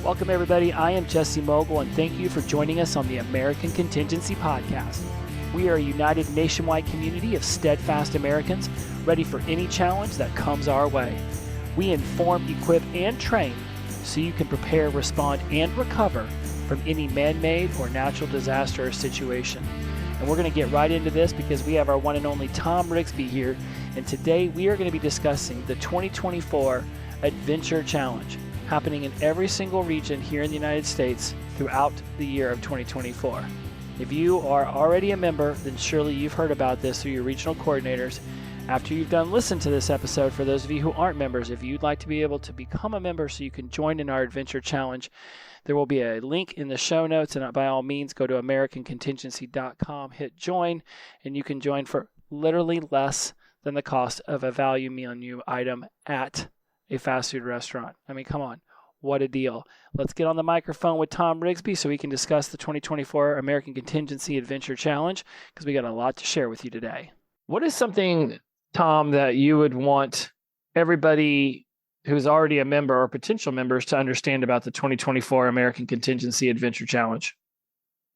Welcome, everybody. I am Jesse Mogul, and thank you for joining us on the American Contingency Podcast. We are a united nationwide community of steadfast Americans ready for any challenge that comes our way. We inform, equip, and train so you can prepare, respond, and recover from any man-made or natural disaster or situation. And we're going to get right into this because we have our one and only Thom Rigsby here, and today we are going to be discussing the 2024 Adventure Challenge, happening in every single region here in the United States throughout the year of 2024. If you are already a member, then surely you've heard about this through your regional coordinators. After you've done listen to this episode, for those of you who aren't members, if you'd like to be able to become a member so you can join in our Adventure Challenge, there will be a link in the show notes, and by all means, go to americancontingency.com, hit join, and you can join for literally less than the cost of a value menu item at a fast food restaurant. I mean, come on. What a deal. Let's get on the microphone with Thom Rigsby so we can discuss the 2024 American Contingency Adventure Challenge, because we got a lot to share with you today. What is something, Thom, that you would want everybody who's already a member or potential members to understand about the 2024 American Contingency Adventure Challenge?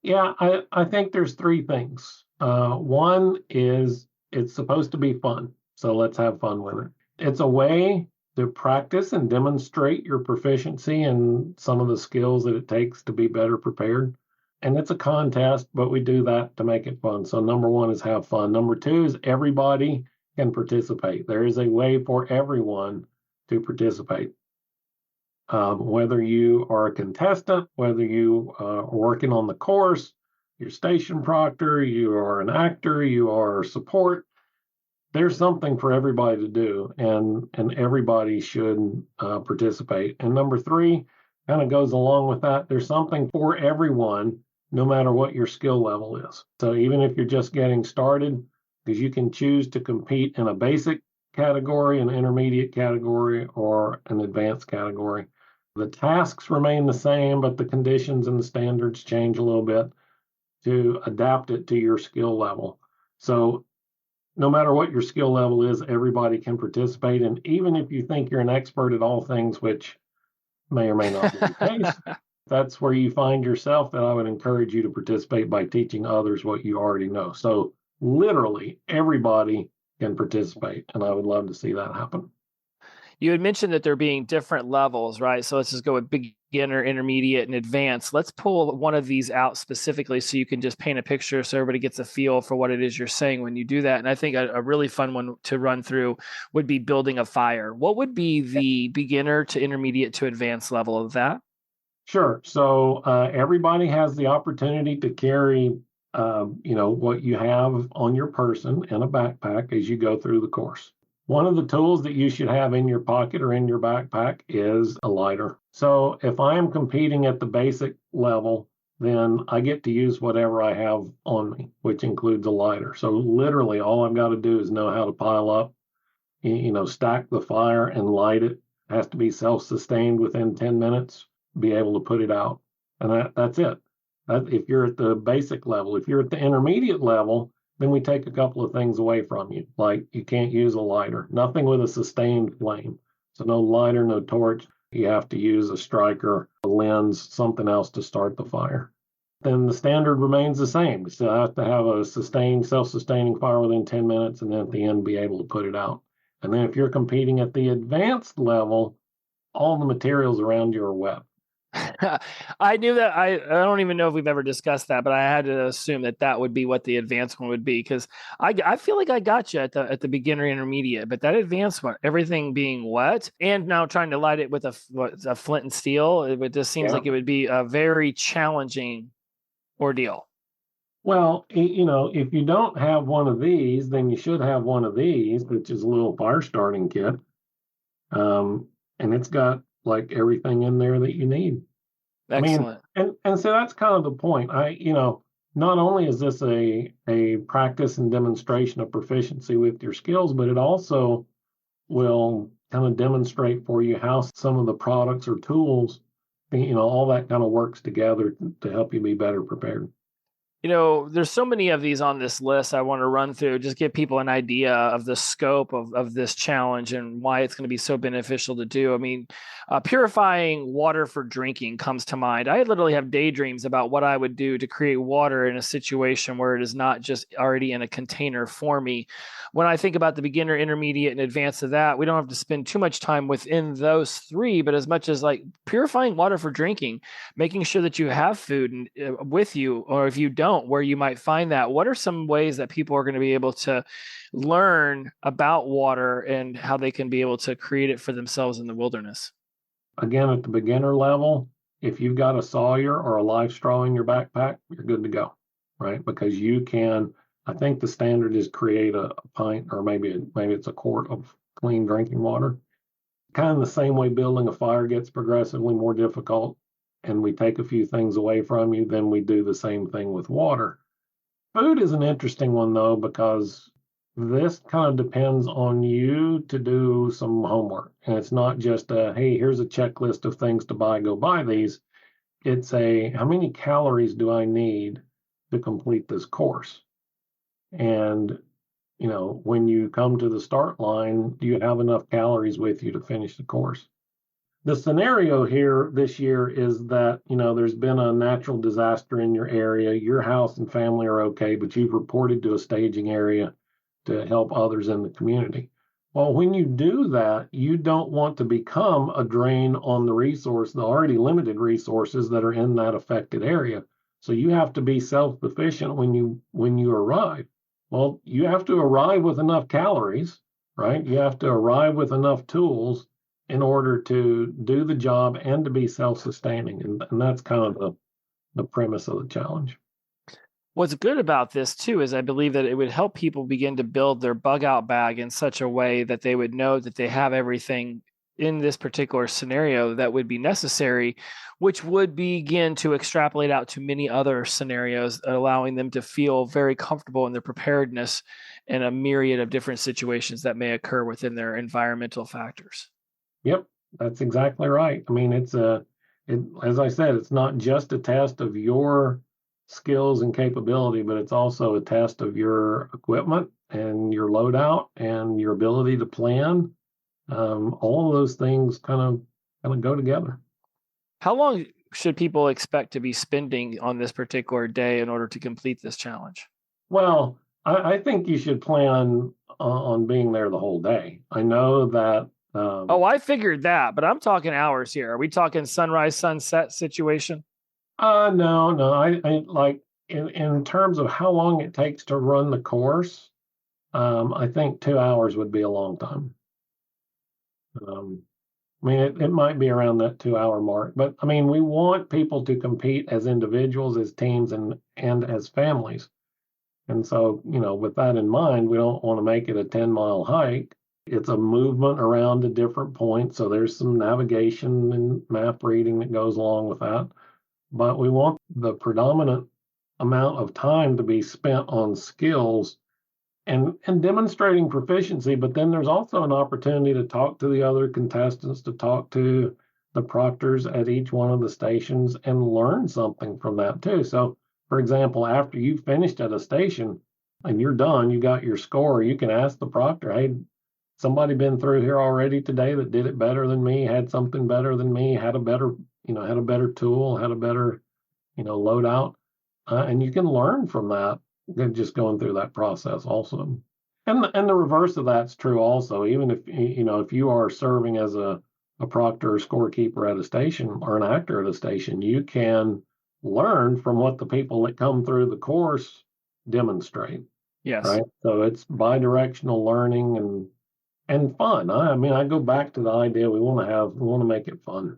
Yeah, I think there's three things. One is it's supposed to be fun, so let's have fun with it. It's a way to practice and demonstrate your proficiency in some of the skills that it takes to be better prepared. And it's a contest, but we do that to make it fun. So number one is have fun. Number two is everybody can participate. There is a way for everyone to participate. Whether you are a contestant, whether you are working on the course, you're station proctor, you are an actor, you are support, there's something for everybody to do, and everybody should participate. And number three kind of goes along with that. There's something for everyone, no matter what your skill level is. So even if you're just getting started, because you can choose to compete in a basic category, an intermediate category, or an advanced category. The tasks remain the same, but the conditions and the standards change a little bit to adapt it to your skill level. So no matter what your skill level is, everybody can participate. And even if you think you're an expert at all things, which may or may not be the case, that's where you find yourself, that I would encourage you to participate by teaching others what you already know. So literally everybody can participate, and I would love to see that happen. You had mentioned that there being different levels, right? So let's just go with beginner, intermediate, and advanced. Let's pull one of these out specifically so you can just paint a picture so everybody gets a feel for what it is you're saying when you do that. And I think a really fun one to run through would be building a fire. What would be the beginner to intermediate to advanced level of that? Sure. So everybody has the opportunity to carry, what you have on your person in a backpack as you go through the course. One of the tools that you should have in your pocket or in your backpack is a lighter. So if I am competing at the basic level, then I get to use whatever I have on me, which includes a lighter. So literally all I've got to do is know how to pile up, stack the fire and light it. It has to be self-sustained within 10 minutes, be able to put it out. And that's it. If you're at the basic level. If you're at the intermediate level, then we take a couple of things away from you, like you can't use a lighter, nothing with a sustained flame. So no lighter, no torch. You have to use a striker, a lens, something else to start the fire. Then the standard remains the same. So I have to have a self-sustaining fire within 10 minutes, and then at the end be able to put it out. And then if you're competing at the advanced level, all the materials around you are wet. I knew that. I don't even know if we've ever discussed that, but I had to assume that would be what the advanced one would be, because I feel like I got you at the beginner intermediate, but that advanced one, everything being wet and now trying to light it with a flint and steel, it just seems like it would be a very challenging ordeal. Well, if you don't have one of these, then you should have one of these, which is a little fire starting kit. And it's got like everything in there that you need. Excellent. I mean, and so that's kind of the point. Not only is this a practice and demonstration of proficiency with your skills, but it also will kind of demonstrate for you how some of the products or tools, all that kind of works together to help you be better prepared. There's so many of these on this list I want to run through, just give people an idea of the scope of this challenge and why it's going to be so beneficial to do. I mean, purifying water for drinking comes to mind. I literally have daydreams about what I would do to create water in a situation where it is not just already in a container for me. When I think about the beginner, intermediate, and advanced of that, we don't have to spend too much time within those three, but as much as like purifying water for drinking, making sure that you have food with you, or if you don't, where you might find that. What are some ways that people are going to be able to learn about water and how they can be able to create it for themselves in the wilderness? Again, at the beginner level, if you've got a Sawyer or a life straw in your backpack, you're good to go, right? Because you can, I think the standard is create a pint, or maybe it's a quart of clean drinking water. Kind of the same way building a fire gets progressively more difficult, and we take a few things away from you, then we do the same thing with water. Food is an interesting one, though, because this kind of depends on you to do some homework. And it's not just hey, here's a checklist of things to buy, go buy these. It's how many calories do I need to complete this course? And, when you come to the start line, do you have enough calories with you to finish the course? The scenario here this year is that, there's been a natural disaster in your area. Your house and family are okay, but you've reported to a staging area to help others in the community. Well, when you do that, you don't want to become a drain on the already limited resources that are in that affected area. So you have to be self-sufficient when you arrive. Well, you have to arrive with enough calories, right? You have to arrive with enough tools in order to do the job and to be self-sustaining. And that's kind of the premise of the challenge. What's good about this too is I believe that it would help people begin to build their bug out bag in such a way that they would know that they have everything in this particular scenario that would be necessary, which would begin to extrapolate out to many other scenarios, allowing them to feel very comfortable in their preparedness in a myriad of different situations that may occur within their environmental factors. Yep, that's exactly right. I mean, as I said, it's not just a test of your skills and capability, but it's also a test of your equipment and your loadout and your ability to plan. All of those things kind of go together. How long should people expect to be spending on this particular day in order to complete this challenge? Well, I think you should plan on being there the whole day. I know that. I figured that, but I'm talking hours here. Are we talking sunrise, sunset situation? No. I like in terms of how long it takes to run the course. I think 2 hours would be a long time. I mean, it might be around that 2 hour mark, but I mean, we want people to compete as individuals, as teams, and as families. And so, with that in mind, we don't want to make it a 10-mile hike. It's a movement around a different point. So there's some navigation and map reading that goes along with that. But we want the predominant amount of time to be spent on skills and demonstrating proficiency. But then there's also an opportunity to talk to the other contestants, to talk to the proctors at each one of the stations and learn something from that too. So, for example, after you finished at a station and you're done, you got your score, you can ask the proctor, hey, somebody been through here already today that did it better than me, had something better than me, had a better tool, had a better, loadout. And you can learn from that, just going through that process also. And the reverse of that's true also. Even if you are serving as a proctor or scorekeeper at a station or an actor at a station, you can learn from what the people that come through the course demonstrate. Yes. Right. So it's bi-directional learning and fun. I mean, I go back to the idea we want to make it fun.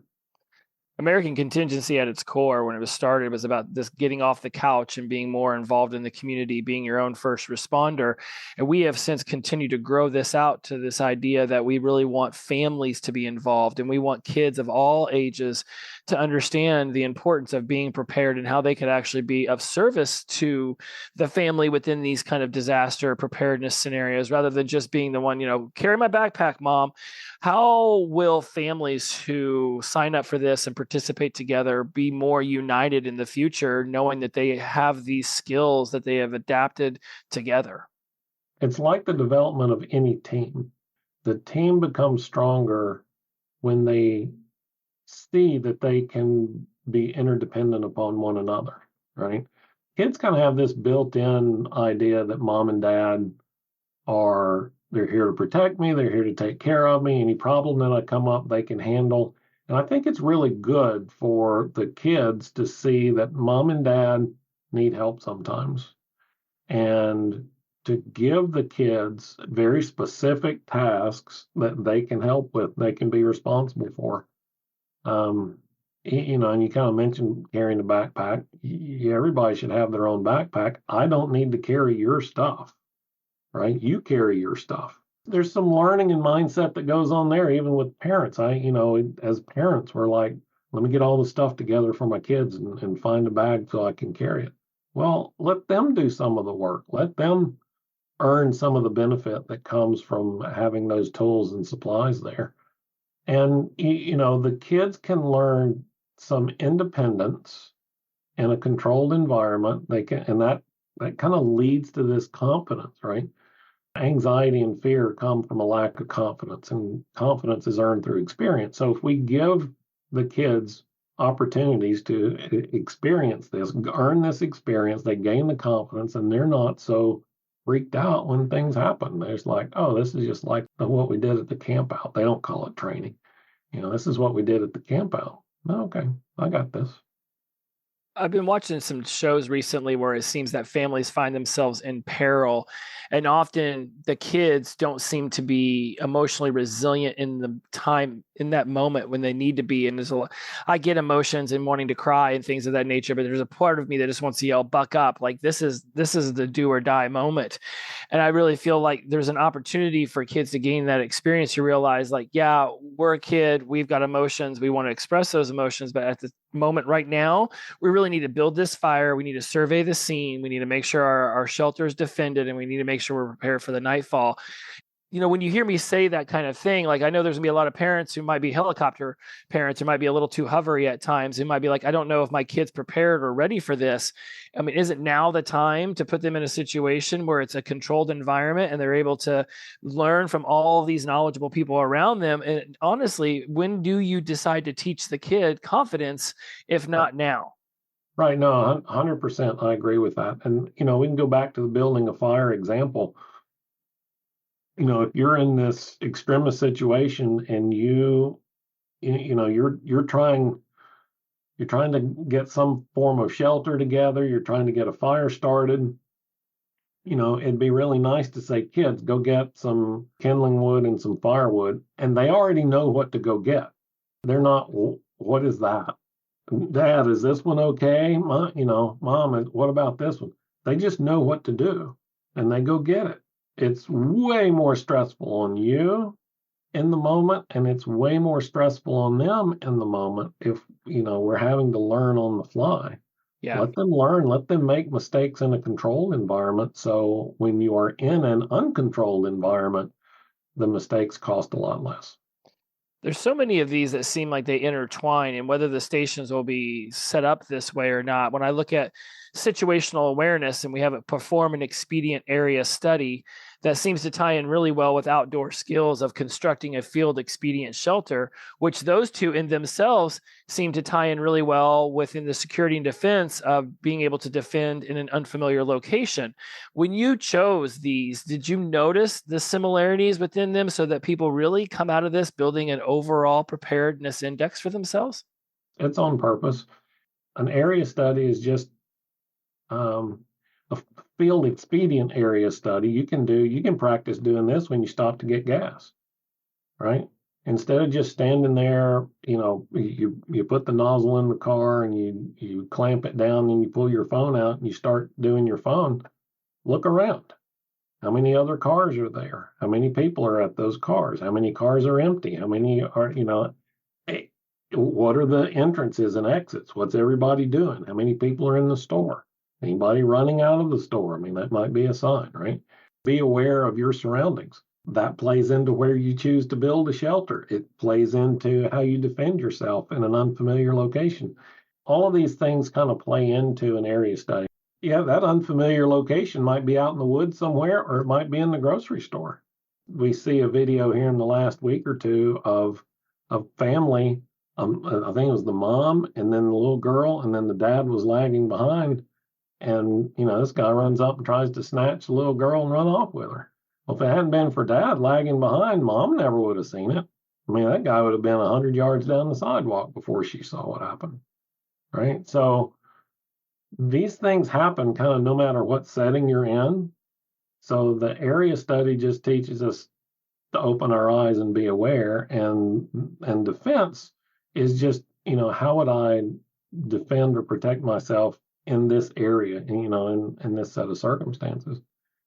American Contingency at its core, when it was started, was about this getting off the couch and being more involved in the community, being your own first responder. And we have since continued to grow this out to this idea that we really want families to be involved, and we want kids of all ages to understand the importance of being prepared and how they could actually be of service to the family within these kind of disaster preparedness scenarios, rather than just being the one, carry my backpack, mom. How will families who sign up for this and participate together, be more united in the future, knowing that they have these skills that they have adapted together. It's like the development of any team. The team becomes stronger when they see that they can be interdependent upon one another, right? Kids kind of have this built-in idea that mom and dad they're here to protect me, they're here to take care of me. Any problem that I come up, they can handle. And I think it's really good for the kids to see that mom and dad need help sometimes. And to give the kids very specific tasks that they can help with, they can be responsible for. And you kind of mentioned carrying a backpack. Everybody should have their own backpack. I don't need to carry your stuff, right? You carry your stuff. There's some learning and mindset that goes on there, even with parents. As parents, we're like, let me get all the stuff together for my kids and find a bag so I can carry it. Well, let them do some of the work. Let them earn some of the benefit that comes from having those tools and supplies there. And, the kids can learn some independence in a controlled environment. And that kind of leads to this confidence, right? Anxiety and fear come from a lack of confidence, and confidence is earned through experience. So if we give the kids opportunities to experience this, earn this experience, they gain the confidence, and they're not so freaked out when things happen. There's like, oh, this is just like what we did at the camp out. They don't call it training. This is what we did at the camp out. Okay, I got this. I've been watching some shows recently where it seems that families find themselves in peril, and often the kids don't seem to be emotionally resilient in the time in that moment when they need to be. And I get emotions and wanting to cry and things of that nature, but there's a part of me that just wants to yell, "Buck up!" Like this is the do or die moment. And I really feel like there's an opportunity for kids to gain that experience. You realize, like, yeah, we're a kid, we've got emotions, we want to express those emotions, but at the moment right now, we really need to build this fire. We need to survey the scene. We need to make sure our shelter is defended, and we need to make sure we're prepared for the nightfall. When you hear me say that kind of thing, like I know there's gonna be a lot of parents who might be helicopter parents who might be a little too hovery at times. Who might be like, I don't know if my kid's prepared or ready for this. I mean, is it now the time to put them in a situation where it's a controlled environment and they're able to learn from all these knowledgeable people around them? And honestly, when do you decide to teach the kid confidence, if not now? Right. No, 100%. I agree with that. And, we can go back to the building a fire example. If you're in this extremist situation and you're trying to get some form of shelter together, you're trying to get a fire started, it'd be really nice to say, kids, go get some kindling wood and some firewood. And they already know what to go get. They're not, what is that? Dad, is this one okay? Mom, what about this one? They just know what to do and they go get it. It's way more stressful on you in the moment, and it's way more stressful on them in the moment if, we're having to learn on the fly. Yeah. Let them learn, let them make mistakes in a controlled environment. So when you are in an uncontrolled environment, the mistakes cost a lot less. There's so many of these that seem like they intertwine, and whether the stations will be set up this way or not. When I look at situational awareness and we have a perform an expedient area study that seems to tie in really well with outdoor skills of constructing a field expedient shelter, which those two in themselves seem to tie in really well within the security and defense of being able to defend in an unfamiliar location. When you chose these, did you notice the similarities within them so that people really come out of this building an overall preparedness index for themselves? It's on purpose. An area study is just a field expedient area study. You can practice doing this when you stop to get gas, right? Instead of just standing there, you put the nozzle in the car and you clamp it down and you pull your phone out and you start doing your phone. Look around. How many other cars are there? How many people are at those cars? How many cars are empty? How many are, what are the entrances and exits? What's everybody doing? How many people are in the store? Anybody running out of the store? I mean, that might be a sign, right? Be aware of your surroundings. That plays into where you choose to build a shelter. It plays into how you defend yourself in an unfamiliar location. All of these things kind of play into an area study. Yeah, that unfamiliar location might be out in the woods somewhere, or it might be in the grocery store. We see a video here in the last week or two of a family. I think it was the mom and then the little girl, and then the dad was lagging behind. And, this guy runs up and tries to snatch the little girl and run off with her. Well, if it hadn't been for dad lagging behind, mom never would have seen it. I mean, that guy would have been 100 yards down the sidewalk before she saw what happened. Right. So these things happen kind of no matter what setting you're in. So the area study just teaches us to open our eyes and be aware. And defense is just, how would I defend or protect myself in this area, in this set of circumstances?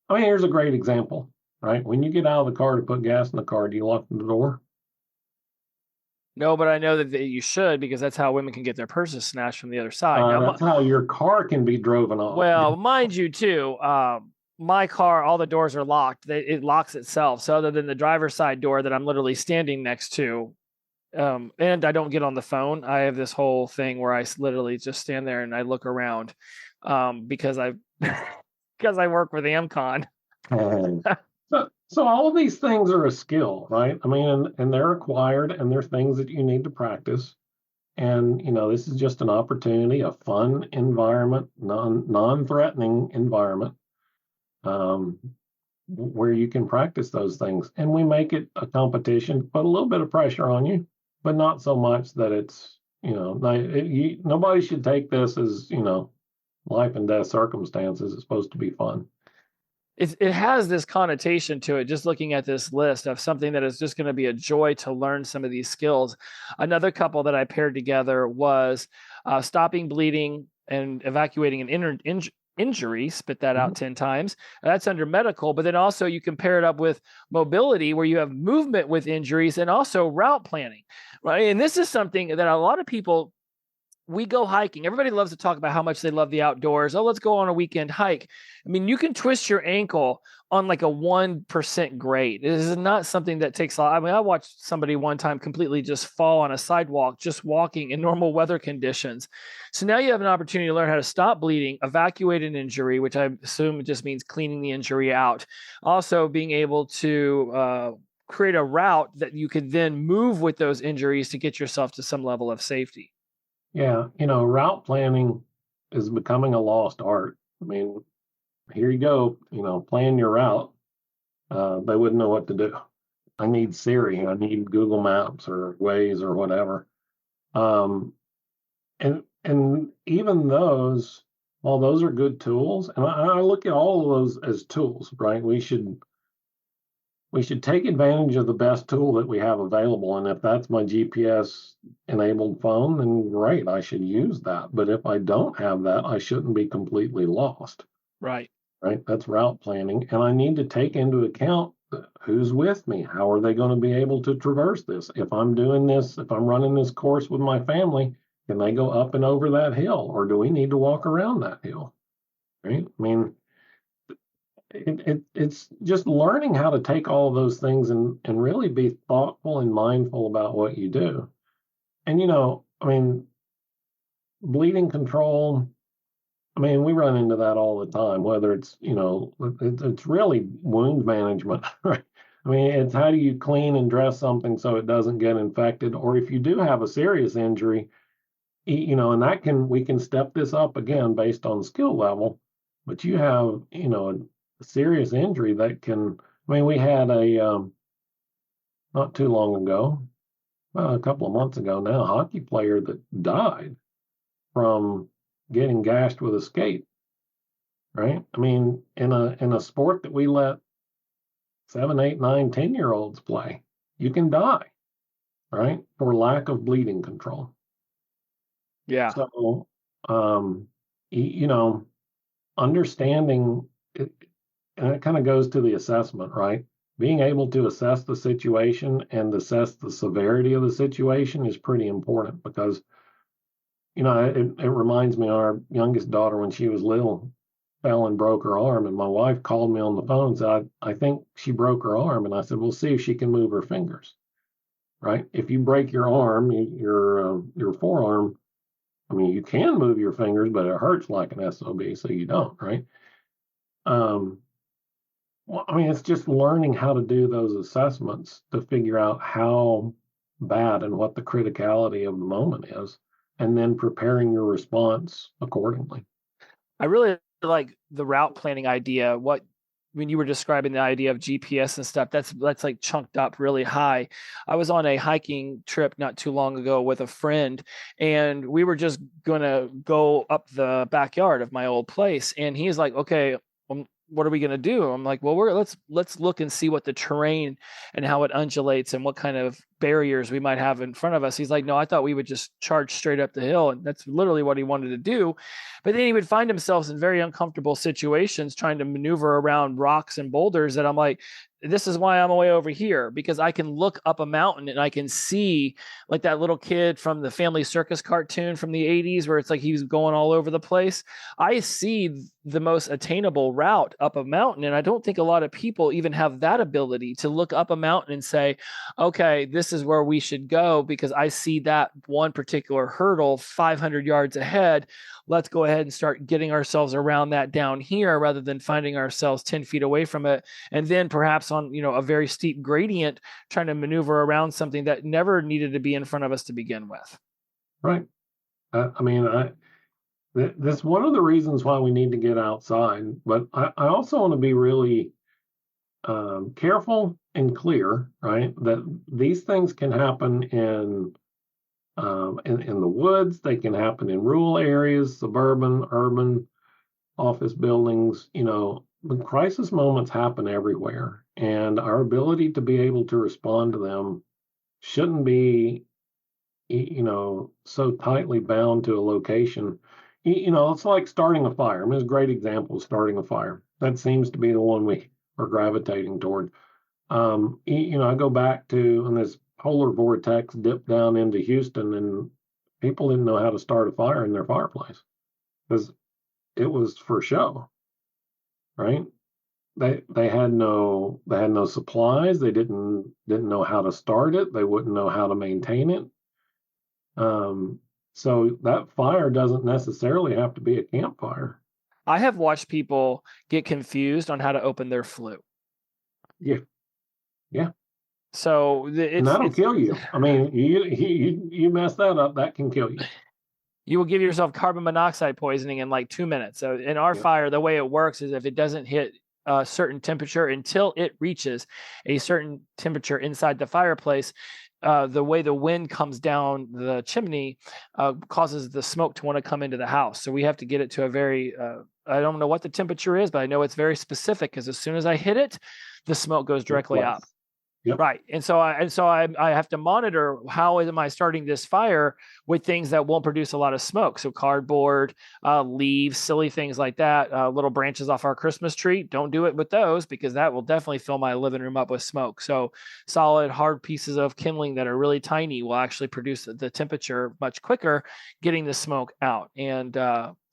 I mean, here's a great example, right? When you get out of the car to put gas in the car, do you lock the door? No, but I know that you should, because that's how women can get their purses snatched from the other side. Now, That's how your car can be driven off. Well, mind you, too, my car, all the doors are locked. It locks itself. So other than the driver's side door that I'm literally standing next to, and I don't get on the phone, I have this whole thing where I literally just stand there and I look around, because I work with Amcon. So all of these things are a skill, right? I mean, and they're acquired, and they're things that you need to practice. And this is just an opportunity, a fun environment, non-threatening environment, where you can practice those things. And we make it a competition, put a little bit of pressure on you, but not so much that it's nobody should take this as life and death circumstances. It's supposed to be fun. It has this connotation to it, just looking at this list of something that is just going to be a joy to learn some of these skills. Another couple that I paired together was stopping bleeding and evacuating an injury. Spit that out 10 times. That's under medical, but then also you can pair it up with mobility, where you have movement with injuries, and also route planning, right? And this is something that a lot of people, we go hiking. Everybody loves to talk about how much they love the outdoors. Oh, let's go on a weekend hike. I mean, you can twist your ankle on like a 1% grade. This is not something that takes a lot. I mean, I watched somebody one time completely just fall on a sidewalk, just walking in normal weather conditions. So now you have an opportunity to learn how to stop bleeding, evacuate an injury, which I assume just means cleaning the injury out. Also being able to create a route that you could then move with those injuries to get yourself to some level of safety. Yeah, route planning is becoming a lost art. I mean, here you go, plan your route. They wouldn't know what to do. I need Siri, I need Google Maps or Waze or whatever. And even those, while those are good tools, and I look at all of those as tools, right? We should take advantage of the best tool that we have available. And if that's my GPS enabled phone, then great, I should use that. But if I don't have that, I shouldn't be completely lost. Right. Right. That's route planning. And I need to take into account who's with me. How are they going to be able to traverse this? If I'm doing this, if I'm running this course with my family, can they go up and over that hill? Or do we need to walk around that hill? Right. I mean, it's just learning how to take all of those things and really be thoughtful and mindful about what you do. And, I mean, bleeding control, I mean, we run into that all the time, whether it's, it's really wound management, right? I mean, it's how do you clean and dress something so it doesn't get infected? Or if you do have a serious injury, and we can step this up again based on skill level, but you have, a serious injury that can, I mean, we had not too long ago, well, a couple of months ago now, a hockey player that died from getting gashed with a skate, right? I mean, in a sport that we let 7, 8, 9, 10-year-olds play, you can die, right? For lack of bleeding control. Yeah. So, understanding it, and it kind of goes to the assessment, right? Being able to assess the situation and assess the severity of the situation is pretty important, because, it reminds me of our youngest daughter when she was little. fell and broke her arm, and my wife called me on the phone and said, I think she broke her arm. And I said, we'll see if she can move her fingers, right? If you break your arm, your forearm, I mean, you can move your fingers, but it hurts like an SOB, so you don't, right? Um, well, I mean, it's just learning how to do those assessments to figure out how bad and what the criticality of the moment is, and then preparing your response accordingly. I really like the route planning idea. When you were describing the idea of GPS and stuff, that's like chunked up really high. I was on a hiking trip not too long ago with a friend, and we were just gonna go up the backyard of my old place. And he's like, "Okay, what are we gonna do?" I'm like, "Well, let's look and see what the terrain and how it undulates and what kind of barriers we might have in front of us." He's like, "No, I thought we would just charge straight up the hill," and that's literally what he wanted to do. But then he would find himself in very uncomfortable situations trying to maneuver around rocks and boulders that I'm like, this is why I'm way over here, because I can look up a mountain and I can see, like that little kid from the Family Circus cartoon from the 80s where it's like he was going all over the place. I see the most attainable route up a mountain, and I don't think a lot of people even have that ability to look up a mountain and say, okay, this is where we should go because I see that one particular hurdle 500 yards ahead. Let's go ahead and start getting ourselves around that down here rather than finding ourselves 10 feet away from it. And then perhaps on, a very steep gradient, trying to maneuver around something that never needed to be in front of us to begin with. Right. I mean, that's one of the reasons why we need to get outside. But I also want to be really careful and clear, right? That these things can happen in the woods. They can happen in rural areas, suburban, urban, office buildings. The crisis moments happen everywhere, and our ability to be able to respond to them shouldn't be, so tightly bound to a location. It's like starting a fire. I mean, it's a great example of starting a fire. That seems to be the one we are gravitating toward. I go back to when this polar vortex dipped down into Houston, and people didn't know how to start a fire in their fireplace because it was for show, right? They had no supplies. They didn't know how to start it. They wouldn't know how to maintain it. So that fire doesn't necessarily have to be a campfire. I have watched people get confused on how to open their flue. Yeah. Yeah. So and that'll kill you. I mean, you mess that up, that can kill you. You will give yourself carbon monoxide poisoning in like 2 minutes. So in our fire, the way it works is if it doesn't hit a certain temperature until it reaches a certain temperature inside the fireplace, the way the wind comes down the chimney causes the smoke to want to come into the house. So we have to get it to a very, I don't know what the temperature is, but I know it's very specific because as soon as I hit it, the smoke goes directly up. Yep. Right. And so I have to monitor how am I starting this fire with things that won't produce a lot of smoke. So cardboard, leaves, silly things like that, little branches off our Christmas tree. Don't do it with those because that will definitely fill my living room up with smoke. So solid, hard pieces of kindling that are really tiny will actually produce the temperature much quicker, getting the smoke out. And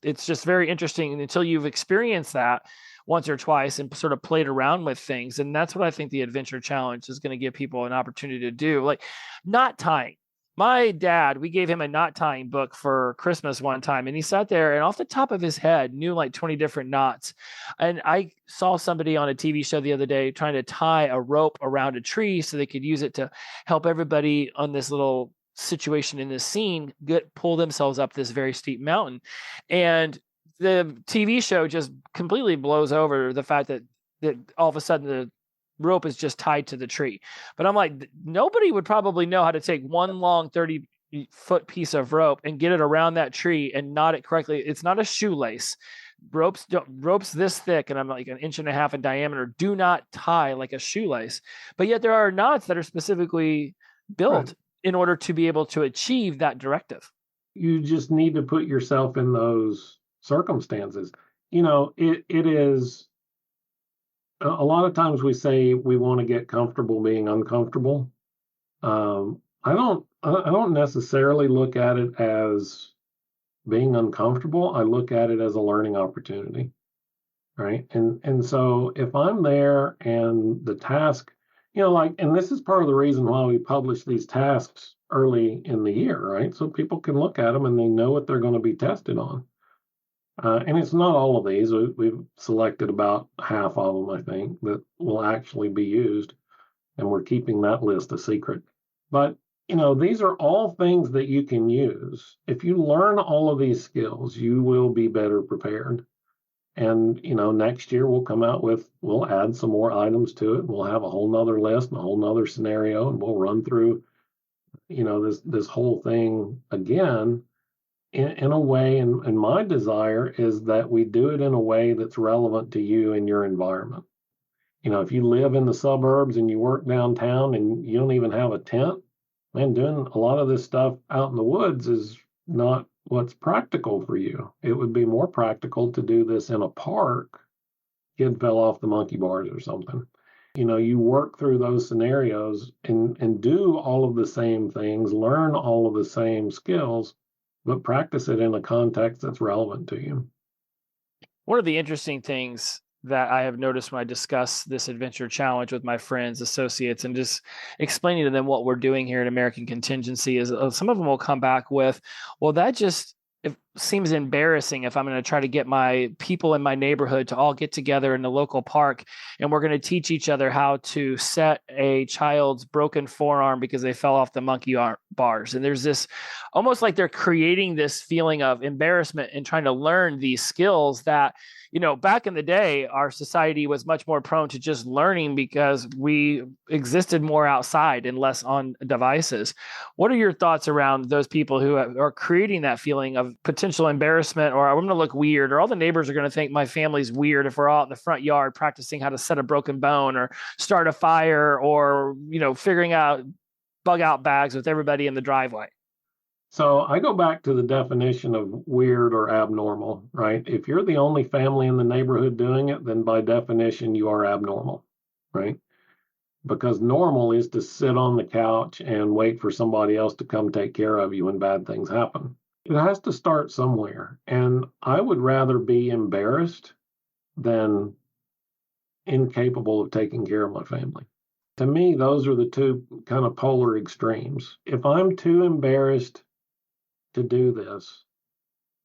it's just very interesting until you've experienced that once or twice and sort of played around with things. And that's what I think the adventure challenge is going to give people an opportunity to do. Like knot tying. My dad, we gave him a knot tying book for Christmas one time, and he sat there and off the top of his head knew like 20 different knots. And I saw somebody on a TV show the other day trying to tie a rope around a tree so they could use it to help everybody on this little situation in this scene pull themselves up this very steep mountain. And the TV show just completely blows over the fact that all of a sudden the rope is just tied to the tree. But I'm like, nobody would probably know how to take one long 30-foot piece of rope and get it around that tree and knot it correctly. It's not a shoelace. Ropes this thick, and I'm like 1.5 inches in diameter, do not tie like a shoelace. But yet there are knots that are specifically built in order to be able to achieve that directive. You just need to put yourself in those circumstances. It is a lot of times we say we want to get comfortable being uncomfortable. I don't necessarily look at it as being uncomfortable. I look at it as a learning opportunity. right? And so if I'm there and the task, and this is part of the reason why we publish these tasks early in the year, right? So people can look at them and they know what they're going to be tested on. And it's not all of these. We've selected about half of them, I think, that will actually be used, and we're keeping that list a secret. But these are all things that you can use. If you learn all of these skills, you will be better prepared. And next year we'll add some more items to it. We'll have a whole nother list and a whole nother scenario, and we'll run through, this whole thing again in a way. And my desire is that we do it in a way that's relevant to you and your environment. If you live in the suburbs and you work downtown and you don't even have a tent, man, doing a lot of this stuff out in the woods is not what's practical for you. It would be more practical to do this in a park. Kid fell off the monkey bars or something. You work through those scenarios and do all of the same things, learn all of the same skills, but practice it in a context that's relevant to you. One of the interesting things that I have noticed when I discuss this adventure challenge with my friends, associates, and just explaining to them what we're doing here at American Contingency is some of them will come back with, well, that just it seems embarrassing if I'm going to try to get my people in my neighborhood to all get together in the local park and we're going to teach each other how to set a child's broken forearm because they fell off the monkey bars. And there's this almost like they're creating this feeling of embarrassment and trying to learn these skills that, back in the day, our society was much more prone to just learning because we existed more outside and less on devices. What are your thoughts around those people who are creating that feeling of potential embarrassment, or I'm going to look weird, or all the neighbors are going to think my family's weird if we're all in the front yard practicing how to set a broken bone or start a fire or, figuring out bug out bags with everybody in the driveway? So I go back to the definition of weird or abnormal, right? If you're the only family in the neighborhood doing it, then by definition, you are abnormal, right? Because normal is to sit on the couch and wait for somebody else to come take care of you when bad things happen. It has to start somewhere. And I would rather be embarrassed than incapable of taking care of my family. To me, those are the two kind of polar extremes. If I'm too embarrassed to do this,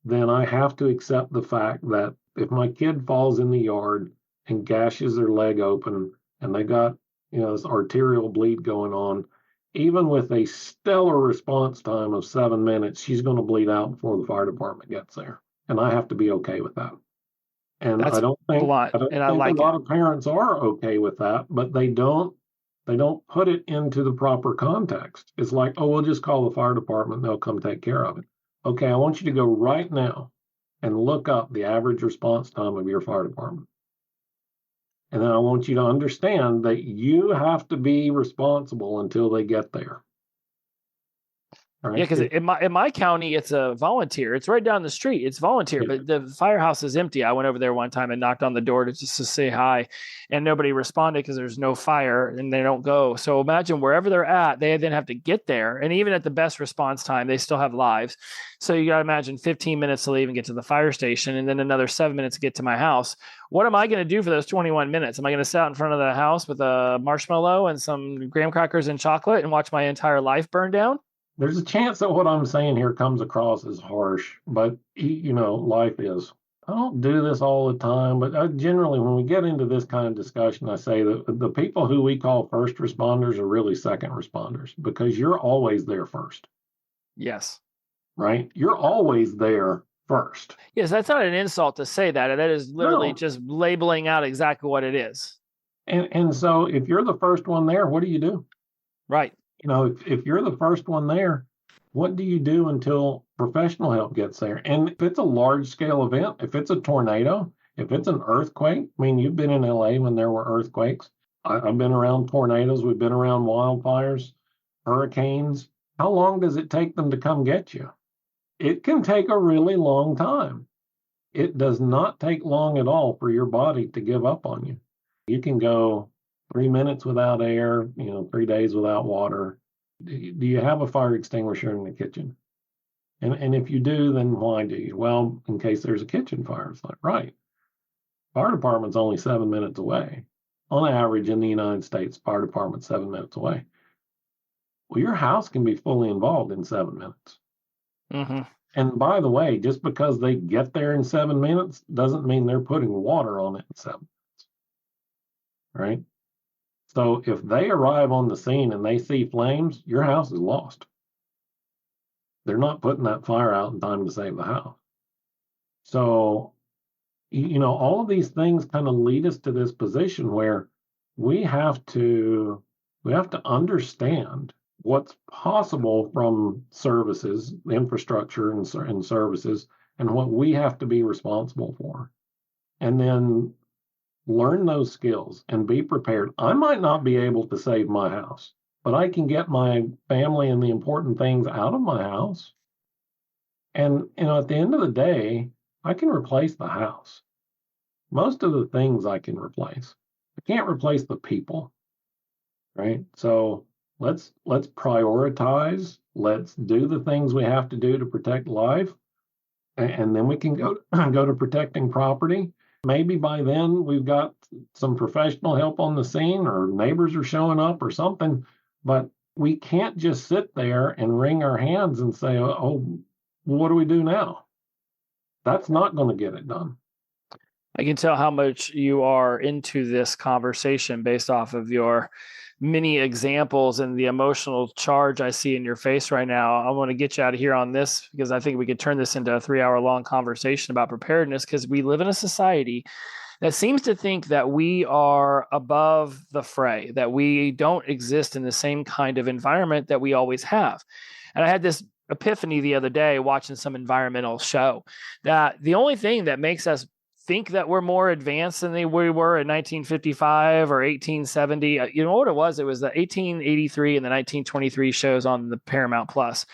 then I have to accept the fact that if my kid falls in the yard and gashes their leg open and they got, this arterial bleed going on, even with a stellar response time of 7 minutes, she's going to bleed out before the fire department gets there. And I have to be okay with that. And That's I don't think, blunt, and I like a lot of parents are okay with that, but they don't put it into the proper context. It's like, oh, we'll just call the fire department, they'll come take care of it. Okay, I want you to go right now and look up the average response time of your fire department. And then I want you to understand that you have to be responsible until they get there. Right? Yeah, because in my county, it's a volunteer. It's right down the street. It's volunteer, but the firehouse is empty. I went over there one time and knocked on the door just to say hi, and nobody responded because there's no fire and they don't go. So imagine wherever they're at, they then have to get there. And even at the best response time, they still have lives. So you got to imagine 15 minutes to leave and get to the fire station and then another 7 minutes to get to my house. What am I going to do for those 21 minutes? Am I going to sit out in front of the house with a marshmallow and some graham crackers and chocolate and watch my entire life burn down? There's a chance that what I'm saying here comes across as harsh, but life is. I don't do this all the time, but generally when we get into this kind of discussion, I say that the people who we call first responders are really second responders because you're always there first. Yes. Right? You're always there first. Yes, that's not an insult to say that. That is literally just labeling out exactly what it is. And so if you're the first one there, what do you do? Right. If you're the first one there, what do you do until professional help gets there? And if it's a large scale event, if it's a tornado, if it's an earthquake, I mean, you've been in LA when there were earthquakes. I've been around tornadoes. We've been around wildfires, hurricanes. How long does it take them to come get you? It can take a really long time. It does not take long at all for your body to give up on you. You can go 3 minutes without air, 3 days without water. Do you have a fire extinguisher in the kitchen? And if you do, then why do you? Well, in case there's a kitchen fire. It's like, right. Fire department's only 7 minutes away. On average in the United States, fire department's 7 minutes away. Well, your house can be fully involved in 7 minutes. Mm-hmm. And by the way, just because they get there in 7 minutes doesn't mean they're putting water on it in 7 minutes. Right? So if they arrive on the scene and they see flames, your house is lost. They're not putting that fire out in time to save the house. So, all of these things kind of lead us to this position where we have to understand what's possible from services, infrastructure and services, and what we have to be responsible for. And then learn those skills and be prepared. I might not be able to save my house, but I can get my family and the important things out of my house. And, at the end of the day, I can replace the house. Most of the things I can replace. I can't replace the people, right? So let's prioritize. Let's do the things we have to do to protect life, and then we can go to protecting property. Maybe by then we've got some professional help on the scene, or neighbors are showing up or something. But we can't just sit there and wring our hands and say, "Oh, what do we do now?" That's not going to get it done. I can tell how much you are into this conversation based off of your many examples and the emotional charge I see in your face right now. I want to get you out of here on this because I think we could turn this into a 3-hour-long conversation about preparedness, because we live in a society that seems to think that we are above the fray, that we don't exist in the same kind of environment that we always have. And I had this epiphany the other day watching some environmental show that the only thing that makes us think that we're more advanced than we were in 1955 or 1870. You know what it was? It was the 1883 and the 1923 shows on the Paramount Plus.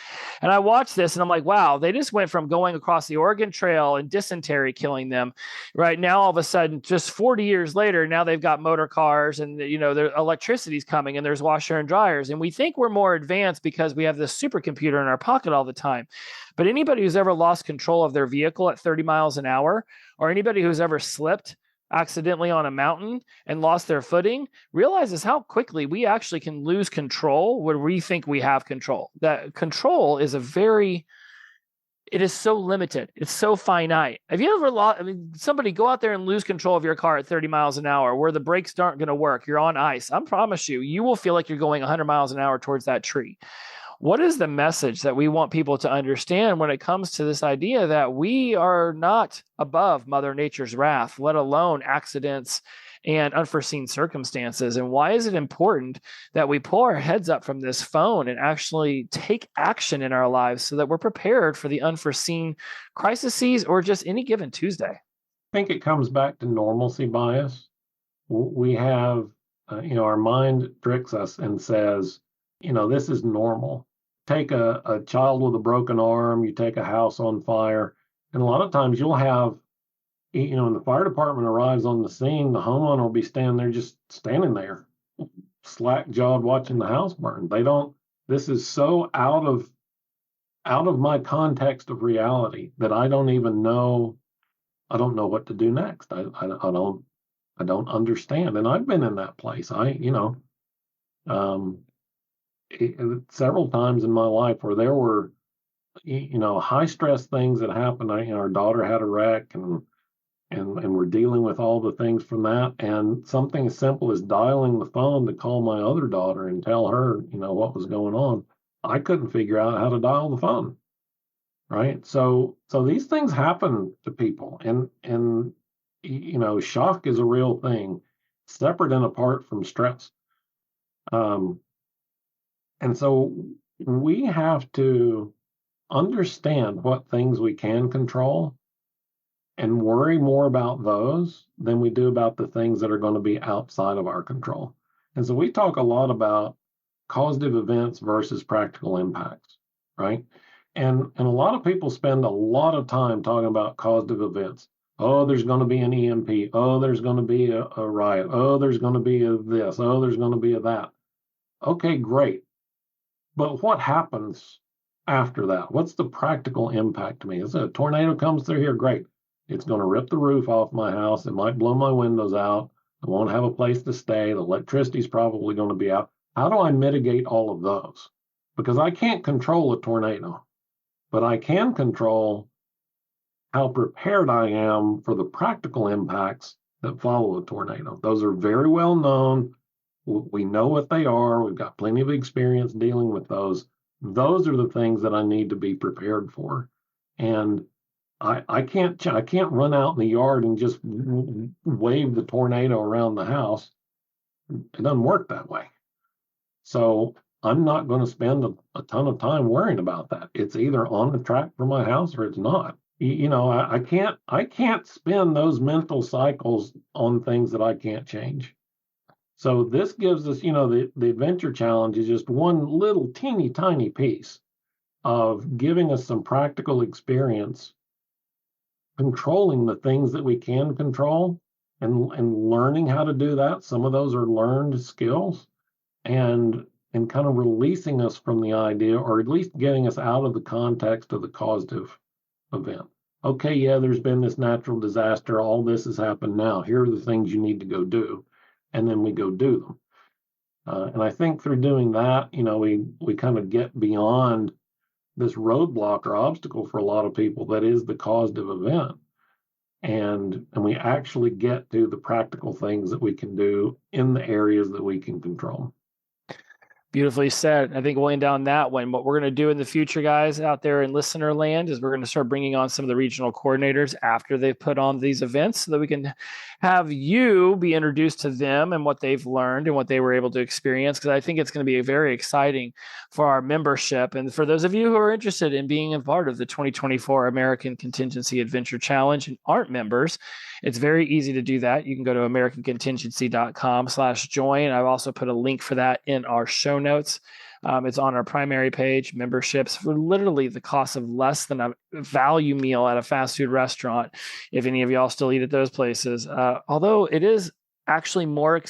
And I watched this and I'm like, wow, they just went from going across the Oregon Trail and dysentery killing them. Right now, all of a sudden, just 40 years later, now they've got motor cars and, their electricity's coming and there's washer and dryers. And we think we're more advanced because we have this supercomputer in our pocket all the time. But anybody who's ever lost control of their vehicle at 30 miles an hour, or anybody who's ever slipped accidentally on a mountain and lost their footing, realizes how quickly we actually can lose control when we think we have control. That control is it is so limited. It's so finite. Have you ever lost, somebody go out there and lose control of your car at 30 miles an hour where the brakes aren't going to work. You're on ice. I promise you will feel like you're going 100 miles an hour towards that tree. What is the message that we want people to understand when it comes to this idea that we are not above Mother Nature's wrath, let alone accidents and unforeseen circumstances? And why is it important that we pull our heads up from this phone and actually take action in our lives so that we're prepared for the unforeseen crises or just any given Tuesday? I think it comes back to normalcy bias. We have, our mind tricks us and says, this is normal. Take a child with a broken arm, you take a house on fire, and a lot of times you'll have, when the fire department arrives on the scene, the homeowner will be standing there, slack-jawed watching the house burn. This is so out of my context of reality that I don't know what to do next. I don't understand. And I've been in that place. Several times in my life where there were, high stress things that happened. Our daughter had a wreck, and we're dealing with all the things from that. And something as simple as dialing the phone to call my other daughter and tell her, what was going on. I couldn't figure out how to dial the phone. Right. So these things happen to people, and shock is a real thing, separate and apart from stress. And so we have to understand what things we can control and worry more about those than we do about the things that are going to be outside of our control. And so we talk a lot about causative events versus practical impacts, right? And a lot of people spend a lot of time talking about causative events. Oh, there's going to be an EMP. Oh, there's going to be a riot. Oh, there's going to be a this. Oh, there's going to be a that. Okay, great. But what happens after that? What's the practical impact to me? Is a tornado comes through here? Great. It's going to rip the roof off my house. It might blow my windows out. I won't have a place to stay. The electricity's probably going to be out. How do I mitigate all of those? Because I can't control a tornado, but I can control how prepared I am for the practical impacts that follow a tornado. Those are very well known. We know what they are. We've got plenty of experience dealing with those. Those are the things that I need to be prepared for. And I can't run out in the yard and just wave the tornado around the house. It doesn't work that way. So I'm not going to spend a ton of time worrying about that. It's either on the track for my house or it's not. I can't spend those mental cycles on things that I can't change. So this gives us, the Adventure Challenge is just one little teeny tiny piece of giving us some practical experience, controlling the things that we can control and learning how to do that. Some of those are learned skills and kind of releasing us from the idea, or at least getting us out of the context of the causative event. Okay, yeah, there's been this natural disaster. All this has happened now. Here are the things you need to go do. And then we go do them. And I think through doing that, we kind of get beyond this roadblock or obstacle for a lot of people that is the causative event. And we actually get to the practical things that we can do in the areas that we can control. Beautifully said. I think we'll end down that one. What we're going to do in the future, guys, out there in listener land, is we're going to start bringing on some of the regional coordinators after they've put on these events so that we can have you be introduced to them and what they've learned and what they were able to experience, because I think it's going to be very exciting for our membership. And for those of you who are interested in being a part of the 2024 American Contingency Adventure Challenge and aren't members, it's very easy to do that. You can go to americancontingency.com/join. I've also put a link for that in our show notes. It's on our primary page, memberships, for literally the cost of less than a value meal at a fast food restaurant, if any of y'all still eat at those places. Although it is actually more,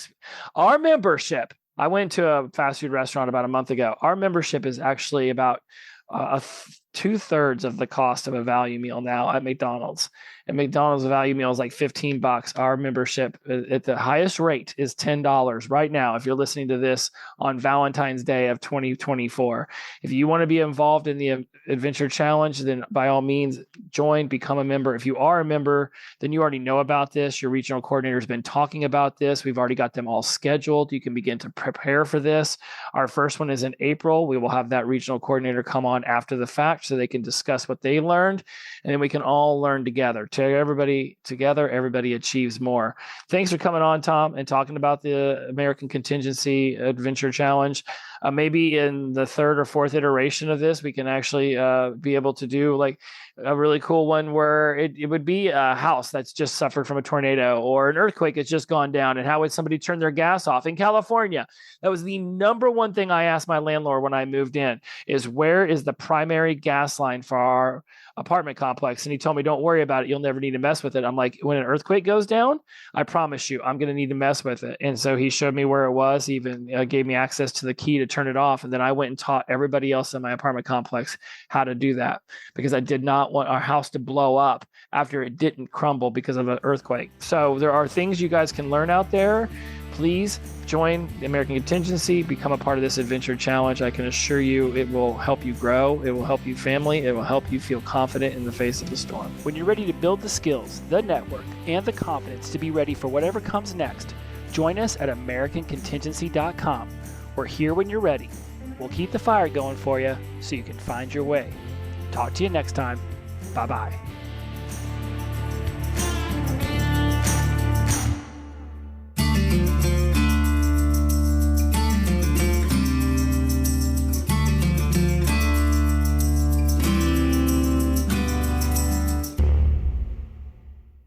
our membership, I went to a fast food restaurant about a month ago. Our membership is actually about 2/3 of the cost of a value meal now at McDonald's. At McDonald's, a value meal is like $15. Our membership at the highest rate is $10 right now. If you're listening to this on Valentine's Day of 2024, if you want to be involved in the Adventure Challenge, then by all means join, become a member. If you are a member, then you already know about this. Your regional coordinator has been talking about this. We've already got them all scheduled. You can begin to prepare for this. Our first one is in April. We will have that regional coordinator come on after the fact so they can discuss what they learned, and then we can all learn together. Together, everybody achieves more. Thanks for coming on, Thom, and talking about the American Contingency Adventure Challenge. Maybe in the third or fourth iteration of this, we can actually be able to do like a really cool one where it would be a house that's just suffered from a tornado or an earthquake that's just gone down, and how would somebody turn their gas off in California? That was the number one thing I asked my landlord when I moved in, is where is the primary gas line for our apartment complex? And he told me, don't worry about it. You'll never need to mess with it. I'm like, when an earthquake goes down, I promise you, I'm going to need to mess with it. And so he showed me where it was. He even gave me access to the key to turn it off. And then I went and taught everybody else in my apartment complex how to do that, because I did not want our house to blow up after it didn't crumble because of an earthquake. So there are things you guys can learn out there. Please join the American Contingency, become a part of this Adventure Challenge. I can assure you it will help you grow, it will help you family, it will help you feel confident in the face of the storm. When you're ready to build the skills, the network, and the confidence to be ready for whatever comes next, join us at americancontingency.com. We're here when you're ready. We'll keep the fire going for you so you can find your way. Talk to you next time. Bye-bye.